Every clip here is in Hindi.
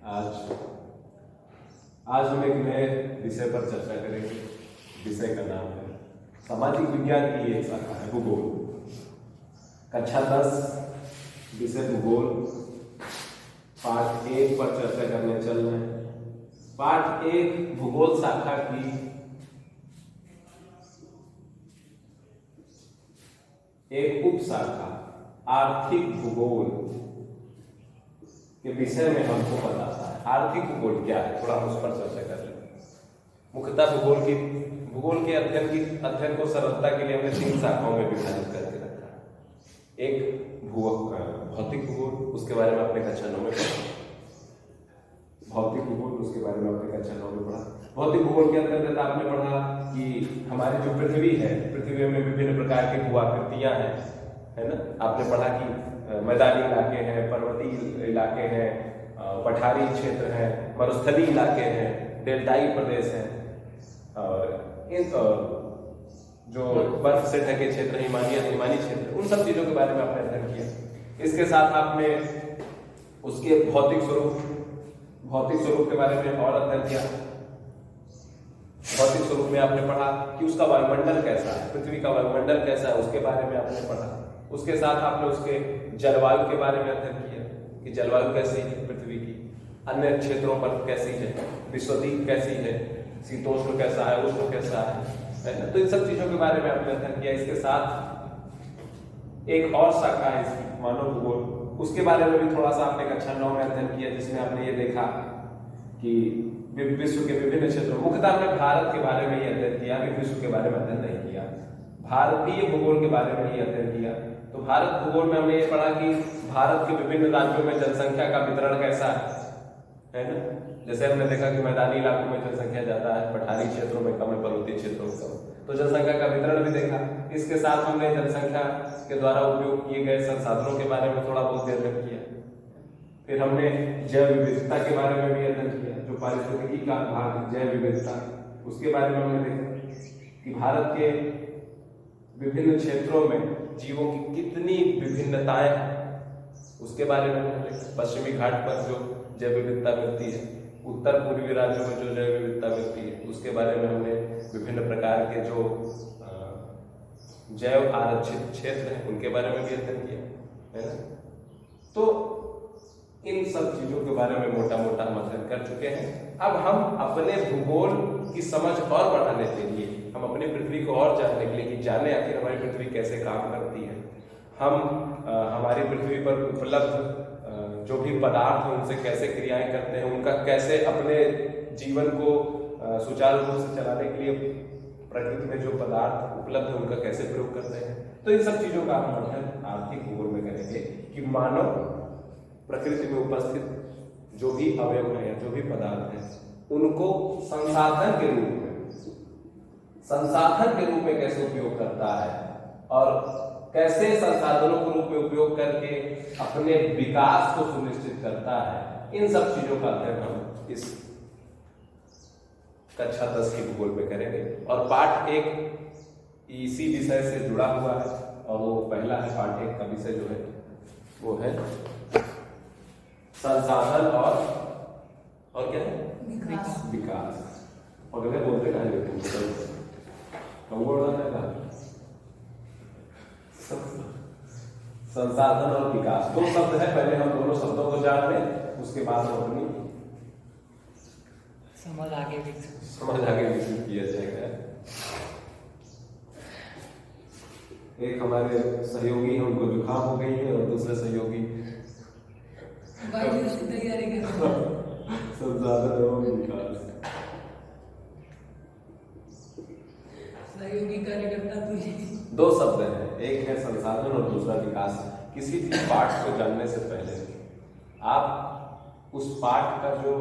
आज आज हम एक नए विषय पर चर्चा करेंगे। विषय का नाम है सामाजिक विज्ञान की एक शाखा है भूगोल। कक्षा 10 विषय भूगोल पाठ 1 पर चर्चा करने चल रहे हैं। पाठ 1 भूगोल शाखा की एक उप शाखा आर्थिक भूगोल के विषय में हमको बताता है। आर्थिक भूगोल क्या है, थोड़ा हम उस पर चर्चा कर लेंगे। मुख्यतः भूगोल के अध्ययन को सरलता के लिए हमने 3 शाखाओं में विभाजित करके रखा है। एक भौतिक भूगोल, उसके बारे में आपने कक्षा 9 में पढ़ा। भौतिक भूगोल, उसके बारे में आपने कक्षा 9 में पढ़ा। भौतिक भूगोल के अंतर्गत आपने पढ़ा कि हमारी जो पृथ्वी है, पृथ्वी में विभिन्न प्रकार की भूआकृतियां हैं, है ना। आपने पढ़ा कि मैदानी इलाके हैं, पर्वतीय इलाके हैं, पठारी क्षेत्र हैं, मरुस्थलीय इलाके हैं, डेल्टाई प्रदेश हैं, और इन जो बर्फ से ढके क्षेत्र, हिमानी क्षेत्र, उन सब चीजों के बारे में आपने अध्ययन किया। इसके साथ आपने उसके भौतिक स्वरूप के बारे में और अध्ययन किया। भौतिक स्वरूप में आपने पढ़ा कि उसका वायुमंडल कैसा है, पृथ्वी का वायुमंडल कैसा है, उसके बारे में आपने पढ़ा। उसके साथ आपने उसके जलवायु के बारे में अध्ययन किया कि जलवायु कैसी है पृथ्वी की, अन्य क्षेत्रों पर कैसी है, विश्वदीप कैसी है, शीतोष्ण कैसा है, उष्ण कैसा है ना। तो इन सब चीजों के बारे में आपने अध्ययन किया। इसके साथ एक और शाखा है इसकी, मानव भूगोल, उसके बारे में भी थोड़ा सा आपने कक्षा 9 में अध्ययन किया, जिसमें आपने ये देखा कि विश्व के विभिन्न क्षेत्रों, मुख्यतः हमने भारत के बारे में ही अध्ययन किया, विश्व के बारे में अध्ययन नहीं किया। भारतीय भूगोल के बारे में ही अध्ययन किया। तो भारत भूगोल में हमने ये पढ़ा कि भारत के विभिन्न राज्यों में जनसंख्या का वितरण कैसा है ना। जैसे हमने देखा कि मैदानी इलाकों में जनसंख्या ज्यादा है, पठारी क्षेत्रों में कम है, पर्वतीय क्षेत्रों में कम। तो जनसंख्या का वितरण भी देखा। इसके साथ हमने जनसंख्या के द्वारा उपयोग किए गए संसाधनों के बारे में थोड़ा बहुत अध्ययन किया। फिर हमने जैव विविधता के बारे में भी अध्ययन किया, जो पारिस्थितिकी का भाग जैव विविधता, उसके बारे में हमने देखा कि भारत के विभिन्न क्षेत्रों में जीवों की कितनी विभिन्नताएं हैं, उसके बारे में हमने देखा। पश्चिमी घाट पर जो जैव विविधता मिलती है, उत्तर पूर्वी राज्यों में जो जैव विविधता मिलती है, उसके बारे में हमने विभिन्न प्रकार के जो जैव आरक्षित क्षेत्र हैं उनके बारे में भी अध्ययन किया, है ना। तो इन सब चीजों के बारे में मोटा मोटा हम अध्ययन कर चुके हैं। अब हम अपने भूगोल की समझ और बढ़ाने के लिए, हम अपनी पृथ्वी को और जानने के लिए कि जाने आखिर हमारी पृथ्वी कैसे काम करती है, हम हमारी पृथ्वी पर उपलब्ध जो भी पदार्थ हैं उनसे कैसे क्रियाएं करते हैं, उनका कैसे अपने जीवन को सुचारू रूप से चलाने के लिए प्रकृति में जो पदार्थ उपलब्ध है उनका कैसे प्रयोग करते हैं। तो इन सब चीजों का हम अध्ययन आर्थिक भूगोल में करेंगे कि मानव प्रकृति में उपस्थित जो भी अवयव है, जो भी पदार्थ है, उनको संसाधन के रूप में कैसे उपयोग करता है और कैसे संसाधनों के रूप में उपयोग करके अपने विकास को सुनिश्चित करता है। इन सब चीजों का अध्ययन हम इस कक्षा 10 की भूगोल में करेंगे। और पाठ 1 इसी विषय से जुड़ा हुआ है, और वो पहला है पाठ 1 का विषय जो है वो है संसाधन और क्या है, विकास। और अगर बोलते कहा संसाधन और विकास 2 शब्द है। पहले हम दोनों शब्दों को जान लें, उसके बाद हम अपनी समझ आगे विकसित किया जाएगा। एक हमारे सहयोगी हैं, उनको जुकाम हो गई है, और दूसरे सहयोगी उसकी तैयारी कर रहे हैं। संसाधन और विकास, सहयोगी कार्यकर्ता तो 2 शब्द हैं, एक है संसाधन और दूसरा विकास। किसी भी पाठ को जानने से पहले आप उस पाठ का जो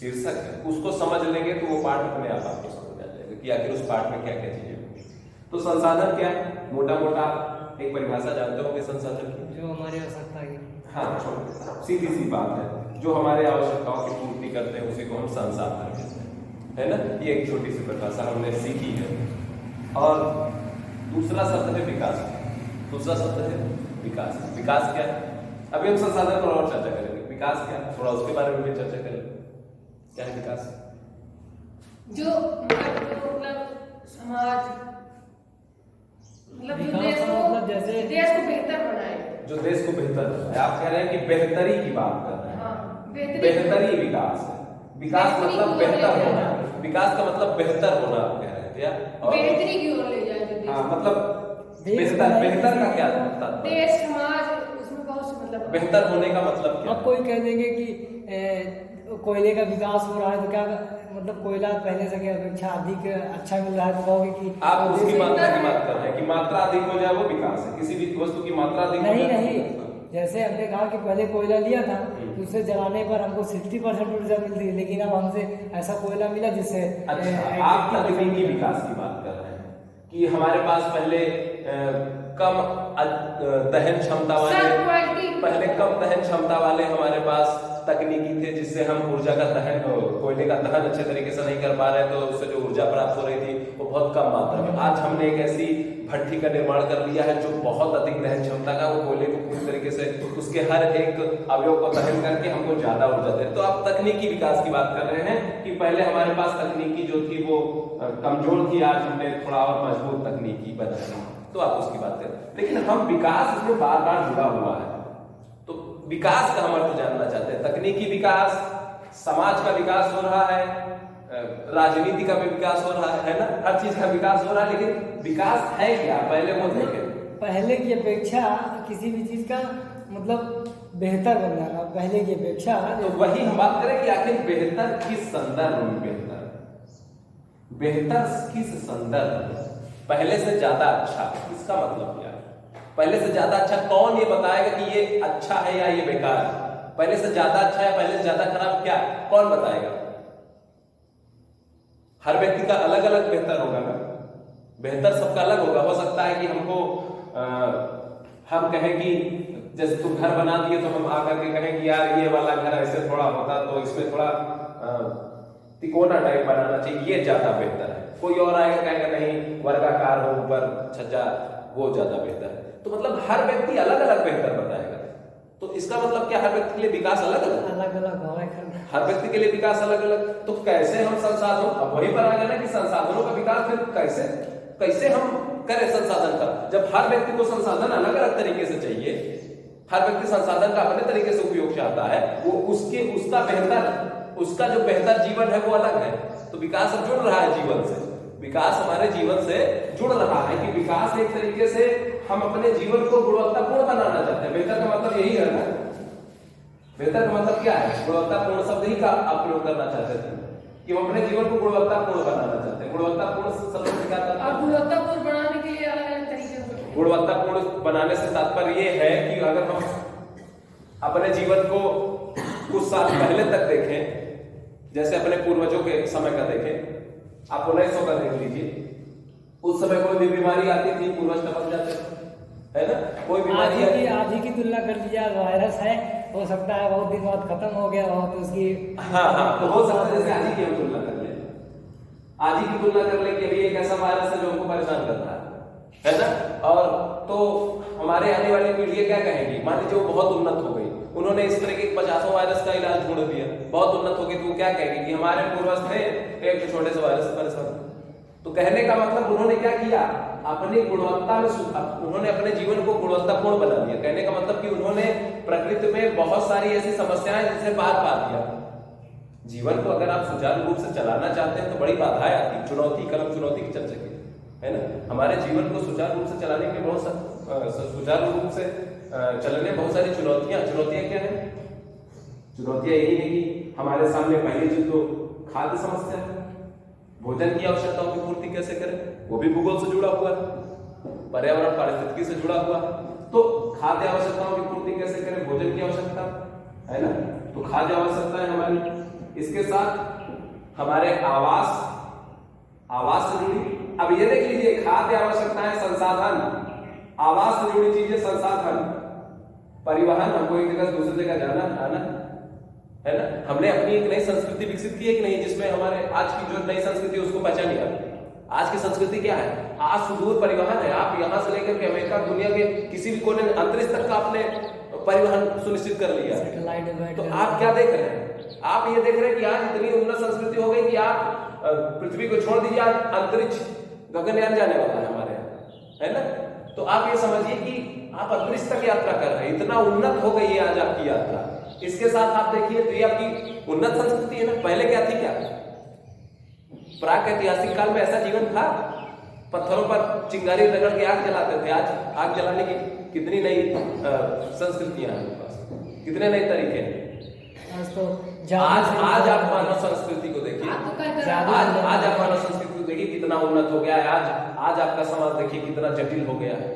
शीर्षक है उसको समझ लेंगे तो वो पाठ अपने आप आपको समझ आ जाएगा कि आखिर उस पाठ में क्या क्या चीजें होंगी। तो संसाधन क्या है, मोटा मोटा एक परिभाषा जानते होंगे संसाधन की, जो हमारी आवश्यकता है। हाँ, सीधी सी बात है, जो हमारे आवश्यकताओं की पूर्ति करते हैं उसी को हम संसाधन कहते हैं, है ना। ये एक छोटी सी परिभाषा हमने सीखी है। और दूसरा शब्द है विकास। विकास क्या है? अभी हम संसाधन पर और चर्चा करेंगे। विकास क्या है, थोड़ा उसके बारे में भी चर्चा करें। क्या है विकास? जो मतलब समाज, मतलब जो विकास देश का को मतलब जैसे बेहतर बनाए। जो देश को बेहतर बनाए। आप कह रहे हैं कि बेहतरी की बात कर रहे हैं। हाँ, बेहतरी विकास है। विकास बेहतरी मतलब की ओर ले बेहतर जाना। होना, विकास का मतलब बेहतर होना आप कह रहे हैं क्या? और बेहतरी की ओर ले जाए जो देश हाँ, को। मतलब देश बेहतर, बनाए बेहतर का किसी क्या को तात्पर्य? देश समाज उसमें बहुत से मतलब बेहतर होने का मतलब क्या? अब कोई कह देंगे कि कोयले का विकास हो रहा है तो क्या मतलब कोयला पहले से की अपेक्षा अधिक अच्छा मिल रहा है तो कहोगे कि आप उसकी जैसे- मात्रा की बात कर रहे हैं कि मात्रा अधिक हो जाए वो विकास है। किसी भी वस्तु की मात्रा अधिक हो नहीं जाए नहीं, जैसे हमने कहा कि पहले कोयला लिया था तो उससे जलाने पर हमको 60% ऊर्जा मिलती है, लेकिन अब हमसे ऐसा कोयला मिला जिससे अच्छा, आप तकनीकी विकास की बात कर रहे हैं कि हमारे पास पहले कम दहन क्षमता वाले, पहले कम दहन क्षमता वाले हमारे पास तकनीकी थे जिससे हम ऊर्जा का दहन, कोयले का दहन अच्छे तरीके से नहीं कर पा रहे, तो उससे जो ऊर्जा प्राप्त हो रही थी वो बहुत कम मात्रा में। आज हमने एक ऐसी भट्टी का निर्माण कर लिया है जो बहुत अधिक दहन क्षमता का, वो कोयले को पूरी तरीके से उसके हर एक अवयव को दहन करके हमको ज्यादा ऊर्जा दे। तो आप तकनीकी विकास की बात कर रहे हैं कि पहले हमारे पास तकनीकी जो थी वो कमजोर थी, आज हमने थोड़ा और मजबूत तकनीकी बना ली, तो आप उसकी बात करें। लेकिन हम विकास इसमें बार बार जुड़ा हुआ है, तो विकास का हम अर्थ जानना चाहते हैं। तकनीकी विकास, समाज का विकास हो रहा है, राजनीति का भी विकास हो रहा है ना, हर चीज का विकास हो रहा है, लेकिन विकास है क्या पहले वो देखें। पहले की अपेक्षा किसी भी चीज का मतलब बेहतर बन जाना, पहले की अपेक्षा। तो वही हम बात करें कि आखिर बेहतर किस संदर्भ में बेहतर, बेहतर किस संदर्भ में, पहले से ज्यादा अच्छा, इसका मतलब क्या है? पहले से ज्यादा अच्छा कौन ये बताएगा कि ये अच्छा है या ये बेकार है? पहले से ज्यादा अच्छा है, पहले से ज्यादा खराब, क्या कौन बताएगा? हर व्यक्ति का अलग अलग बेहतर होगा ना, बेहतर सबका अलग होगा। हो सकता है कि हमको हम कहें कि जैसे तुम घर बना दिए तो हम आकर के कहें कि यार ये वाला घर ऐसे थोड़ा होता तो इसमें थोड़ा तिकोना टाइप बनाना चाहिए, ये ज्यादा बेहतर है। कोई और आएगा कहेगा नहीं वर्गाकार हो ऊपर छज्जा, वो ज्यादा बेहतर है। तो मतलब हर व्यक्ति अलग अलग बेहतर बताएगा। तो इसका मतलब क्या, हर व्यक्ति के लिए विकास अलग अलग, अलग अलग हो, हर व्यक्ति के लिए विकास अलग अलग। तो कैसे हम संसाधनों, अब वही पर आ गया ना कि संसाधनों का विकास फिर कैसे कैसे हम करें संसाधन का, जब हर व्यक्ति को संसाधन अलग अलग तरीके से चाहिए, हर व्यक्ति संसाधन का अपने तरीके से उपयोग चाहता है, वो उसका बेहतर, उसका जो बेहतर जीवन है वो अलग है। तो विकास अब जुड़ रहा है जीवन से, विकास हमारे जीवन से जुड़ रहा है कि विकास एक तरीके से हम अपने जीवन को गुणवत्तापूर्ण बनाना चाहते हैं। बेहतर का मतलब यही है ना, बेहतर का मतलब क्या है? गुणवत्तापूर्ण शब्द ही का प्रयोग करना चाहते थे कि हम अपने जीवन को गुणवत्तापूर्ण बनाना चाहते हैं। गुणवत्तापूर्ण शब्द से क्या तात्पर्य? और गुणवत्तापूर्ण बनाने के लिए अलग अलग तरीके होते हैं। गुणवत्तापूर्ण बनाने से तात्पर्य ये है कि अगर हम अपने जीवन को कुछ साल पहले तक देखें, जैसे अपने पूर्वजों के समय का देखें, आप 1900 का देख लीजिए, उस समय कोई भी बीमारी आती थी पूर्वज टपक जाते है ना, कोई बीमारी आज ही की तुलना कर लीजिए, वायरस है, हो सकता है बहुत दिन बाद खत्म हो गया हो तो उसकी हाँ तो हो सकता है जैसे आज ही की हम तुलना कर ले, आज ही की तुलना कर ले कि अभी एक ऐसा वायरस है जो हमको परेशान कर रहा है ना। और तो हमारे आने वाली पीढ़ी क्या कहेगी, मान लीजिए वो बहुत उन्नत हो गई, उन्होंने इस तरह के 50 वायरस का इलाज ढूंढ दिया, बहुत उन्नत हो गई, तो वो क्या कहेगी कि हमारे पूर्वज थे एक छोटे से वायरस से परेशान। तो कहने का मतलब उन्होंने क्या किया, अपनी गुणवत्ता में उन्होंने अपने जीवन को गुणवत्तापूर्ण बना दिया। कहने का मतलब कि उन्होंने प्रकृति में बहुत सारी ऐसी समस्याएं जिनसे पार पा दिया। जीवन को अगर आप सुचारू रूप से चलाना चाहते हैं तो बड़ी बाधाएं आती, चुनौती क्रम चुनौती की चर्चा की है ना। हमारे जीवन को सुचारू रूप से चलाने के बहुत सुचारू रूप से चलने बहुत सारी चुनौतियां क्या है? चुनौतियां यही है कि हमारे सामने पहली चीज तो खाद्य समस्या है, भोजन की आवश्यकताओं की पूर्ति कैसे करें, वो भी भूगोल से जुड़ा हुआ है, पर्यावरण पारिस्थितिकी से जुड़ा हुआ है। तो खाद्य आवश्यकताओं की पूर्ति कैसे करें, भोजन की आवश्यकता है ना, तो खाद्य आवश्यकता है हमारी। इसके साथ हमारे आवास से जुड़ी, अब ये देख लीजिए, खाद्य आवश्यकताएं, संसाधन, आवास से जुड़ी चीजें, संसाधन, परिवहन, हमको एक जगह से दूसरी जगह जाना आना है ना। हमने अपनी एक नई संस्कृति विकसित की है कि नहीं, जिसमें हमारे आज की जो नई संस्कृति है उसको पहचानी जाती है। आज की संस्कृति क्या है, आज सुदूर परिवहन है, आप यहां से लेकर के अमेरिका, दुनिया के किसी भी कोने में, अंतरिक्ष तक का आपने परिवहन सुनिश्चित कर लिया है। सैटेलाइट बैठ तो गया। आप क्या देख रहे हैं? आप ये देख रहे हैं कि आज इतनी उन्नत संस्कृति हो गई कि आप पृथ्वी को छोड़ दीजिए, आज अंतरिक्ष गगनयान जाने वाला है हमारे यहाँ, है ना? तो आप ये समझिए कि आप अंतरिक्ष तक यात्रा कर रहे हैं, इतना उन्नत हो गई है आज आपकी यात्रा। इसके साथ आप देखिए तो ये आपकी उन्नत संस्कृति है ना। पहले क्या थी? क्या प्राक ऐतिहासिक काल में ऐसा जीवन था? पत्थरों पर चिंगारी रगड़ के आग जलाते थे। आज आग जलाने की कितनी नई संस्कृतियां हैं हमारे पास, कितने नए तरीके हैं। आज आप मानव संस्कृति को देखिए, आप तो क्या कर रहे हैं? आज आप मानव संस्कृति को देखिए कितना उन्नत हो गया है। आज आपका समाज देखिए कितना जटिल हो गया है।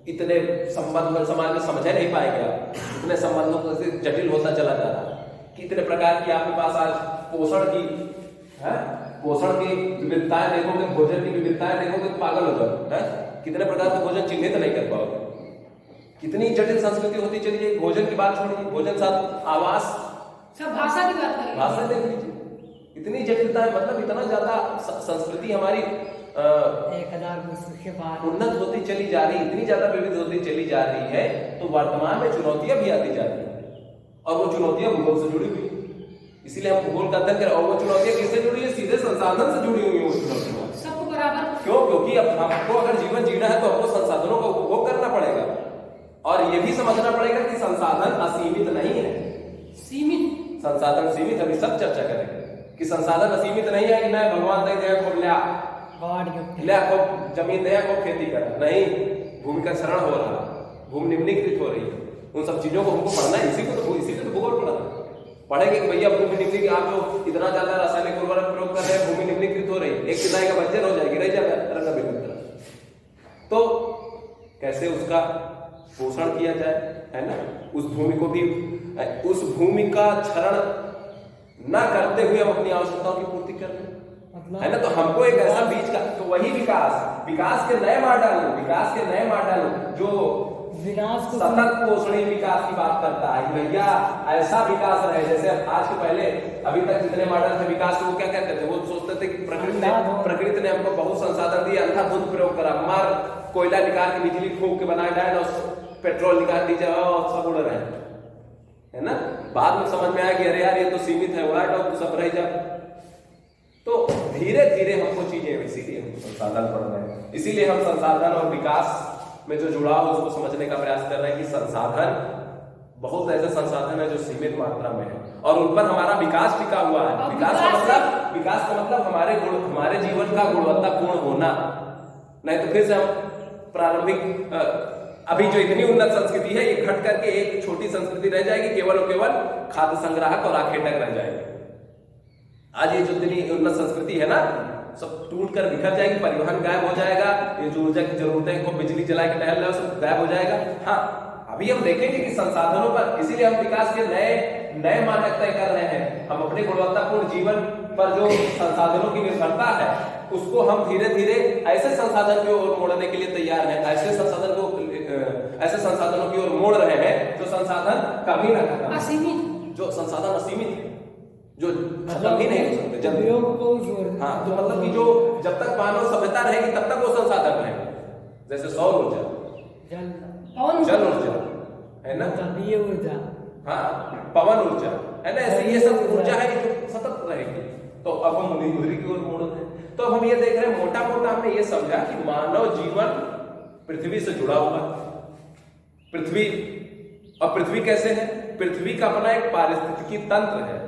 इतने संबंध समाज में समझ नहीं पाएंगे आप, इतने संबंधों को जटिल होता चला जा रहा है। कितने प्रकार की आपके पास आज पोषण की विविधताएं देखोगे, भोजन की विविधताएं देखोगे तो पागल हो जाओगे। कितने प्रकार के भोजन चिन्हित नहीं कर पाओगे। कितनी जटिल संस्कृति होती चली गई। भोजन की बात छोड़िए, भोजन साथ आवास, सब भाषा की बात करें। भाषा देख लीजिए, इतनी जटिलता है। मतलब इतना ज्यादा संस्कृति हमारी 1000 वर्ष के बाद उन्नत होती चली जा रही, इतनी ज्यादा विविध होती चली जा रही है। तो वर्तमान में चुनौतियां भी आती जा रही है, और वो चुनौतियां भूगोल से जुड़ी हुई। इसीलिए हम भूगोल का अध्ययन करें। और वो चुनौतियां किससे जुड़ी है? सीधे संसाधन से जुड़ी हुई है वो चुनौतियां। सबको बराबर। क्यों? क्योंकि अब हमको अगर जीवन जीना है तो हमको संसाधनों का उपभोग करना पड़ेगा, और ये भी समझना पड़ेगा कि संसाधन असीमित नहीं है। सीमित संसाधन सीमित, अभी सब चर्चा करेंगे कि संसाधन असीमित नहीं है कि नहीं भगवान दे दे खूब ले खूब जमीन दे खूब खेती कर, नहीं। भूमि का क्षरण हो रहा, भूमि निम्नीकृत हो रही है। उन सब चीजों को हमको पढ़ना है। इसी को तो भूगोल पढ़ना पढ़ेंगे कि भैया भूमि निम्नीकृत, आप जो इतना ज्यादा रासायनिक उर्वरक प्रयोग कर रहे हैं, भूमि निम्नीकृत हो रही है, एक किनारे का बंजर हो जाएगी, रह जाएगा। तो कैसे उसका पोषण किया जाए, है ना? उस भूमि को भी, उस भूमि का क्षरण न करते हुए हम अपनी आवश्यकताओं की पूर्ति कर रहे हैं, है ना? तो हमको एक ऐसा बीज का, तो वही विकास के नए मॉडल जो विनाश को सतत पोषणी विकास की बात करता है। भैया ऐसा विकास रहे जैसे आज के पहले अभी तक जितने मॉडल थे विकास के, वो क्या कहते थे? वो सोचते थे कि प्रकृति ने हमको बहुत संसाधन दिए, अंधाधुंध प्रयोग करा, मार कोयला निकाल के बिजली फूंक के बनाए डायन और पेट्रोल निकाल दीजिए और सब उड़ रहे हैं, है ना? बाद में समझ में आया कि अरे यार ये तो सीमित है, उड़ा दो सब रह जाए। तो धीरे धीरे हमको चीजें, इसीलिए हम संसाधन पढ़ रहे हैं, इसीलिए हम संसाधन और विकास में जो जुड़ाव है उसको समझने का प्रयास कर रहे हैं कि संसाधन, बहुत ऐसे संसाधन है जो सीमित मात्रा में है और उन पर हमारा विकास टिका हुआ है। विकास का मतलब हमारे जीवन का गुणवत्तापूर्ण होना। नहीं तो फिर से हम प्रारंभिक अभी जो इतनी उन्नत संस्कृति है ये घट करके एक छोटी संस्कृति रह जाएगी, केवल और केवल खाद्य संग्राहक और आखेटक रह जाएगी। आज ये जो इतनी उन्नत संस्कृति है ना, सब टूट कर बिखर जाएगी, परिवहन गायब हो जाएगा, ये जो ऊर्जा की जरूरतें को बिजली जला के टहल रहे सब गायब हो जाएगा। हाँ, अभी हम देखेंगे कि संसाधनों पर, इसीलिए हम विकास के नए मानक तय कर रहे हैं। हम अपने गुणवत्तापूर्ण जीवन पर जो संसाधनों की निर्भरता है उसको हम धीरे धीरे ऐसे संसाधन की ओर मोड़ने के लिए तैयार हैं, ऐसे संसाधनों की ओर मोड़ रहे हैं जो संसाधन कभी ना खत्म, असीमित, जो संसाधन असीमित है, जो खत्म ही नहीं हो सकते जल्दी। हाँ, तो मतलब कि जो जब तक मानव सभ्यता रहेगी तब तक वो संसाधन रहेंगे, जैसे सौर ऊर्जा, जल ऊर्जा, है ना? ऊर्जा, हाँ, पवन ऊर्जा, है ना? ऐसे ये सब ऊर्जा है जो सतत रहेगी। तो अब हम उन्हीं की ओर मोड़ रहे हैं। तो अब हम ये देख रहे हैं, मोटा हमने ये समझा कि मानव जीवन पृथ्वी से जुड़ा हुआ है। पृथ्वी कैसे है? पृथ्वी का अपना एक पारिस्थितिकी तंत्र है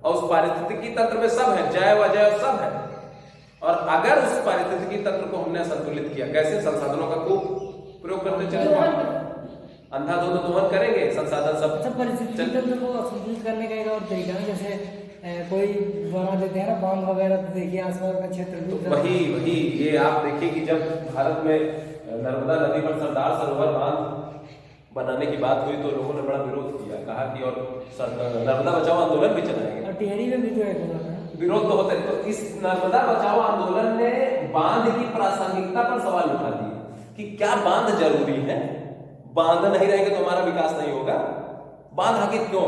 और उस पारिस्थितिकी तंत्र में सब है, जैव अजैव सब है। और अगर उस पारिस्थितिकी तंत्र को हमने संतुलित किया, कैसे? संसाधनों का खूब प्रयोग करते चले, अंधाधुंध दोहन करेंगे, संसाधन सब परिस्थिति तंत्र को संतुलित करने का एक और तरीका है, जैसे कोई बना देते हैं ना बांध वगैरह, तो देखिए आसपास का क्षेत्र तो वही ये आप देखिए कि जब भारत में नर्मदा नदी पर सरदार सरोवर बांध बनाने की बात हुई तो लोगों ने बड़ा विरोध किया, कहा कि और नर्मदा बचाओ आंदोलन भी चलाएंगे, और टिहरी में भी तो विरोध तो होता है। तो इस नर्मदा बचाओ आंदोलन ने बांध की प्रासंगिकता पर सवाल उठा दिया कि क्या बांध जरूरी है? बांध नहीं रहेंगे तो हमारा विकास नहीं होगा। बांध आखिर क्यों?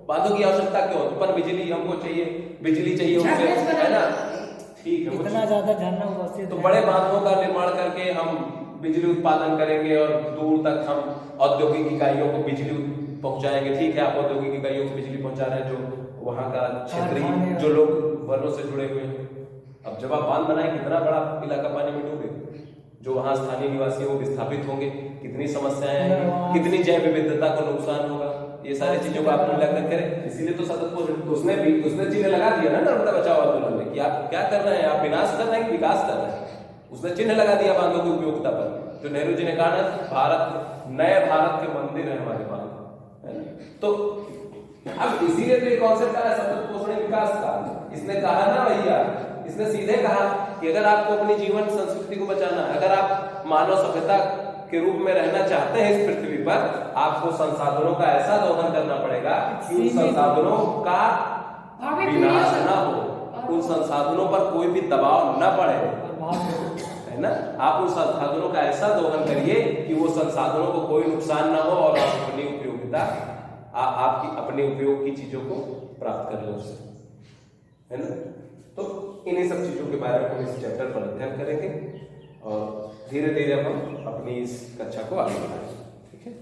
बांधों की आवश्यकता क्यों? पर बिजली हमको चाहिए, बिजली चाहिए उससे, है ना? ठीक है, इतना ज्यादा झरना उपस्थित तो बड़े बांधों का निर्माण करके हम बिजली उत्पादन करेंगे और दूर तक हम औद्योगिक इकाइयों को बिजली पहुंचाएंगे। ठीक है, आप औद्योगिक इकाइयों को बिजली पहुंचा रहे हैं जो वहाँ का क्षेत्रीय कारखाने जो लोग वनों से जुड़े हुए हैं। अब जब आप बांध बनाए, कितना बड़ा इलाका पानी में डूबे, जो वहाँ स्थानीय निवासी वो विस्थापित होंगे, कितनी समस्याएं आएंगी, कितनी जैव विविधता को नुकसान होगा। ये सारी चीजों को आप मूल्यांकन करें। इसीलिए तो सतत को उसने चिन्ह लगा दिया ना नर्मदा बचाओ आंदोलन में कि आप क्या कर रहे हैं, आप विनाश कर रहे हैं कि विकास कर रहे हैं। उसने चिन्ह लगा दिया बांधों की उपयोगिता पर, जो नेहरू जी ने कहा ना, भारत नए भारत के मंदिर है हमारे बांध, है ना। तो अब इसीलिए तो ये कॉन्सेप्ट आया सतत पोषण विकास का। इसने कहा ना भैया, इसने सीधे कहा कि अगर आपको अपनी जीवन संस्कृति को बचाना है, अगर आप मानव सभ्यता के रूप में रहना चाहते हैं इस पृथ्वी पर, आपको संसाधनों का ऐसा दोहन करना पड़ेगा कि उन संसाधनों का विनाश ना हो, उन संसाधनों पर कोई भी दबाव न पड़े, है ना। आप उन संसाधनों का ऐसा दोहन करिए कि वो संसाधनों को कोई नुकसान ना हो और आप अपनी उपयोगिता, आपकी अपने उपयोग की चीजों को प्राप्त कर लें उससे, है ना। तो इन्हीं सब चीजों के बारे में हम इस चैप्टर पर अध्ययन करेंगे और धीरे धीरे हम अपनी इस कक्षा को आगे बढ़ाएंगे। ठीक है।